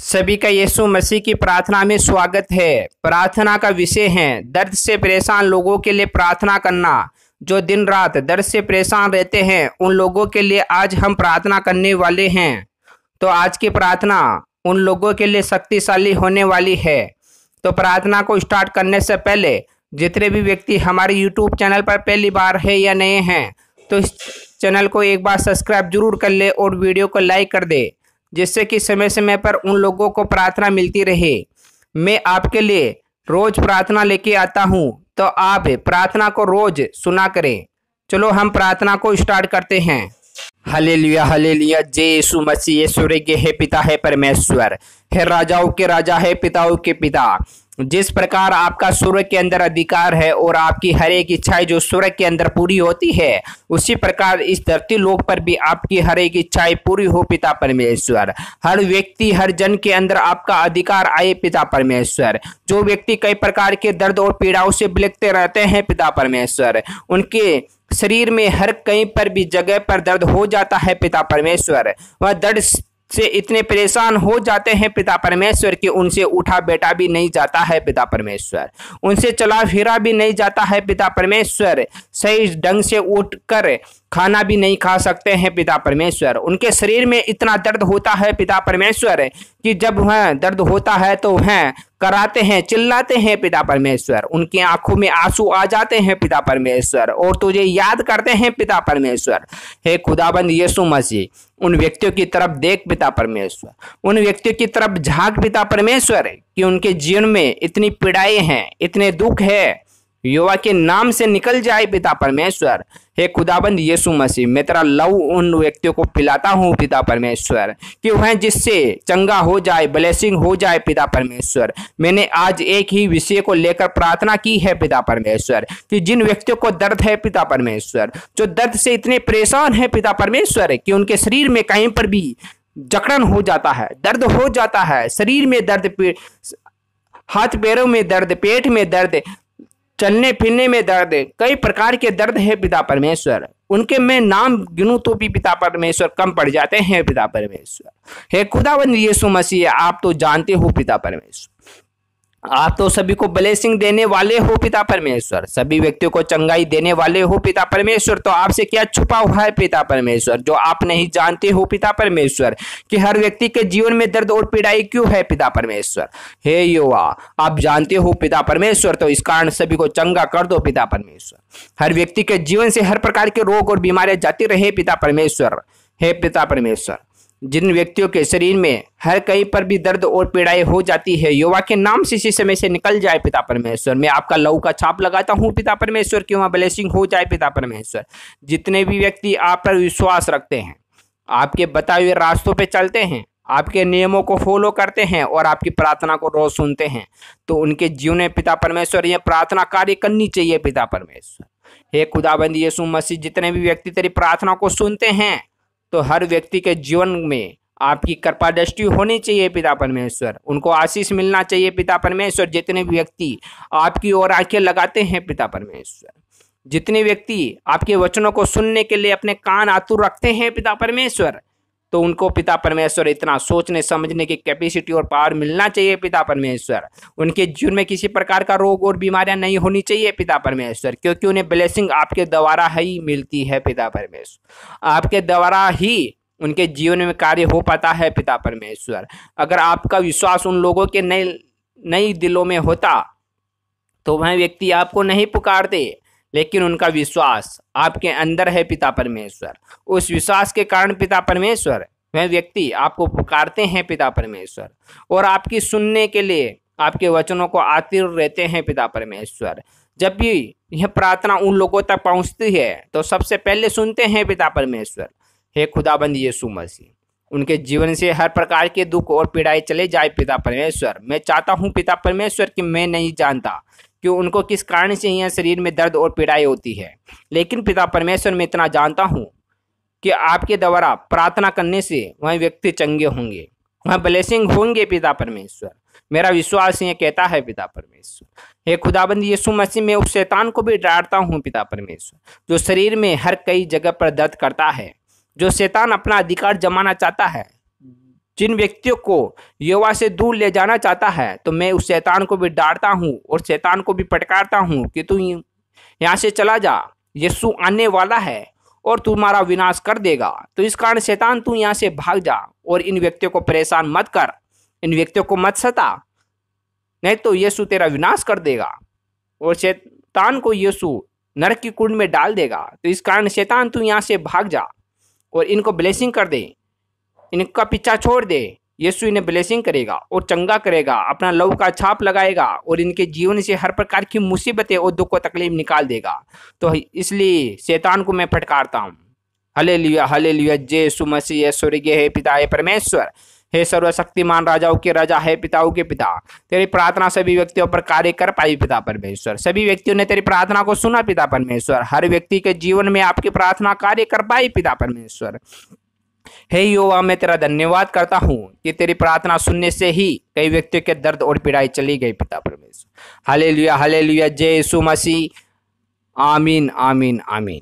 सभी का यीशु मसीह की प्रार्थना में स्वागत है। प्रार्थना का विषय है दर्द से परेशान लोगों के लिए प्रार्थना करना। जो दिन रात दर्द से परेशान रहते हैं उन लोगों के लिए आज हम प्रार्थना करने वाले हैं। तो आज की प्रार्थना उन लोगों के लिए शक्तिशाली होने वाली है। तो प्रार्थना को स्टार्ट करने से पहले जितने भी व्यक्ति हमारे यूट्यूब चैनल पर पहली बार है या नए हैं तो इस चैनल को एक बार सब्सक्राइब जरूर कर ले और वीडियो को लाइक कर दे, जिससे कि समय समय पर उन लोगों को प्रार्थना मिलती रहे। मैं आपके लिए रोज प्रार्थना लेके आता हूँ, तो आप प्रार्थना को रोज सुना करें। चलो हम प्रार्थना को स्टार्ट करते हैं। Hallelujah hallelujah. जय यीशु मसीह। ये स्वर्गीय है पिता है परमेश्वर, है राजाओं के राजा है पिताओं के पिता। जिस प्रकार आपका स्वर्ग के अंदर अधिकार है और आपकी हर एक इच्छाएं जो स्वर्ग के अंदर पूरी होती है, उसी प्रकार इस धरती लोक पर भी आपकी हर एक इच्छाएं पूरी हो पिता परमेश्वर। हर व्यक्ति हर जन के अंदर आपका अधिकार आए पिता परमेश्वर। जो व्यक्ति कई प्रकार के दर्द और पीड़ाओं से बिलखते रहते हैं पिता परमेश्वर, उनके शरीर में हर कहीं पर भी जगह पर दर्द हो जाता है पिता परमेश्वर। वह दर्द से इतने परेशान हो जाते हैं पिता परमेश्वर कि उनसे उठा बैठा भी नहीं जाता है पिता परमेश्वर, उनसे चला फिरा भी नहीं जाता है पिता परमेश्वर। सही ढंग से उठकर खाना भी नहीं खा सकते हैं पिता परमेश्वर। उनके शरीर में इतना दर्द होता है पिता परमेश्वर कि जब वह दर्द होता है तो वह कराते हैं, चिल्लाते हैं पिता परमेश्वर। उनकी आंखों में आंसू आ जाते हैं पिता परमेश्वर और तुझे याद करते हैं पिता परमेश्वर। हे खुदाबंद यीशु मसीह, उन व्यक्तियों की तरफ देख पिता परमेश्वर, उन व्यक्तियों की तरफ झांक पिता परमेश्वर कि उनके जीवन में इतनी पीड़ाएं हैं, इतने दुख है, युवा के नाम से निकल जाए पिता परमेश्वर। हे खुदाबंद यीशु मसीह, मैं तेरा लव उन व्यक्तियों को पिलाता हूँ पिता परमेश्वर कि वह जिससे चंगा हो जाए, ब्लेसिंग हो जाए पिता परमेश्वर। मैंने आज एक ही विषय को लेकर प्रार्थना की है पिता परमेश्वर कि जिन व्यक्तियों को दर्द है पिता परमेश्वर, जो दर्द से इतने परेशान है पिता परमेश्वर कि उनके शरीर में कहीं पर भी जकड़न हो जाता है, दर्द हो जाता है, शरीर में दर्द, हाथ पैरों में दर्द, पेट में दर्द, चलने फिरने में दर्द, कई प्रकार के दर्द है पिता परमेश्वर। उनके मैं नाम गिनूं तो भी पिता परमेश्वर कम पड़ जाते हैं पिता परमेश्वर। हे खुदावंद यीशु मसीह, आप तो जानते हो पिता परमेश्वर, आप तो सभी को ब्लेसिंग देने वाले हो पिता परमेश्वर, सभी व्यक्तियों को चंगाई देने वाले हो पिता परमेश्वर। तो आपसे क्या छुपा हुआ है पिता परमेश्वर जो आप नहीं जानते हो पिता परमेश्वर कि हर व्यक्ति के जीवन में दर्द और पीड़ाई क्यों है पिता परमेश्वर। हे युवा, आप जानते हो पिता परमेश्वर, तो इस कारण सभी को चंगा कर दो पिता परमेश्वर। हर व्यक्ति के जीवन से हर प्रकार के रोग और बीमारियां जाती रहे पिता परमेश्वर। हे पिता परमेश्वर, जिन व्यक्तियों के शरीर में हर कहीं पर भी दर्द और पीड़ाएं हो जाती है, युवा के नाम से इसी समय से निकल जाए पिता परमेश्वर। मैं आपका लहू का छाप लगाता हूं पिता परमेश्वर कि वहां ब्लेसिंग हो जाए पिता परमेश्वर। जितने भी व्यक्ति आप पर विश्वास रखते हैं, आपके बताए हुए रास्तों पे चलते हैं, आपके नियमों को फॉलो करते हैं और आपकी प्रार्थना को रोज सुनते हैं, तो उनके जीवन में पिता परमेश्वर यह प्रार्थना कार्य करनी चाहिए पिता परमेश्वर। हे खुदाबंद यीशु मसीह, जितने भी व्यक्ति तेरी प्रार्थना को सुनते हैं तो हर व्यक्ति के जीवन में आपकी कृपा दृष्टि होनी चाहिए पिता परमेश्वर, उनको आशीष मिलना चाहिए पिता परमेश्वर। जितने भी व्यक्ति आपकी ओर आंखें लगाते हैं पिता परमेश्वर, जितने व्यक्ति आपके वचनों को सुनने के लिए अपने कान आतुर रखते हैं पिता परमेश्वर, तो उनको पिता परमेश्वर इतना सोचने समझने की कैपेसिटी और पावर मिलना चाहिए पिता परमेश्वर। उनके जीवन में किसी प्रकार का रोग और बीमारियां नहीं होनी चाहिए पिता परमेश्वर, क्योंकि उन्हें ब्लेसिंग आपके द्वारा ही मिलती है पिता परमेश्वर। आपके द्वारा ही उनके जीवन में कार्य हो पाता है पिता परमेश्वर। अगर आपका विश्वास उन लोगों के नई दिलों में होता तो वह व्यक्ति आपको नहीं पुकारते, लेकिन उनका विश्वास आपके अंदर है पिता परमेश्वर। उस विश्वास के कारण पिता परमेश्वर वह व्यक्ति आपको पुकारते हैं पिता परमेश्वर और आपकी सुनने के लिए आपके वचनों को आतुर रहते हैं पिता परमेश्वर। जब भी यह प्रार्थना उन लोगों तक पहुंचती है तो सबसे पहले सुनते हैं पिता परमेश्वर। हे खुदाबंद यीशु मसीह, उनके जीवन से हर प्रकार के दुख और पीड़ाएं चले जाए पिता परमेश्वर। मैं चाहता हूं पिता परमेश्वर कि मैं नहीं जानता कि उनको किस कारण से यह शरीर में दर्द और पीड़ाएं होती है, लेकिन पिता परमेश्वर मैं इतना जानता हूं कि आपके द्वारा प्रार्थना करने से वह व्यक्ति चंगे होंगे, वह ब्लेसिंग होंगे पिता परमेश्वर। मेरा विश्वास ये कहता है पिता परमेश्वर। हे खुदाबंद यीशु मसीह, मैं उस शैतान को भी डांटता हूँ पिता परमेश्वर जो शरीर में हर कई जगह पर दर्द करता है, जो शैतान अपना अधिकार जमाना चाहता है, जिन व्यक्तियों को यहोवा से दूर ले जाना चाहता है, तो मैं उस शैतान को भी डांटता हूँ और शैतान को भी फटकारता हूँ कि तू यहाँ से चला जा, यीशु आने वाला है और तुम्हारा विनाश कर देगा। तो इस कारण शैतान तू यहाँ से भाग जा और इन व्यक्तियों को परेशान मत कर, इन व्यक्तियों को मत सता, नहीं तो यीशु तेरा विनाश कर देगा और शैतान को यीशु नरक की कुंड में डाल देगा। तो इस कारण शैतान तू यहाँ से भाग जा और इनको ब्लेसिंग कर दे, इनका पीछा छोड़ दे। यीशु इन्हें ब्लेसिंग करेगा और चंगा करेगा, अपना लहू का छाप लगाएगा और इनके जीवन से हर प्रकार की मुसीबतें और दुख और तकलीफ निकाल देगा। तो इसलिए शैतान को मैं फटकारता हूँ। Hallelujah, hallelujah. जय यीशु मसीह। स्वर्गीय है पिता है परमेश्वर, हे सर्वशक्तिमान राजाओं के राजा है पिताओं के पिता, तेरी प्रार्थना सभी व्यक्तियों पर कार्य कर पाई पिता परमेश्वर। सभी व्यक्तियों ने तेरी प्रार्थना को सुना पिता परमेश्वर। हर व्यक्ति के जीवन में आपकी प्रार्थना कार्य कर पाई पिता परमेश्वर। हे यहोवा, मैं तेरा धन्यवाद करता हूँ कि तेरी प्रार्थना सुनने से ही कई व्यक्तियों के दर्द और पीड़ाई चली गई पिता परमेश्वर। Hallelujah, hallelujah. जय यीशु मसीह। आमीन, आमीन, आमीन।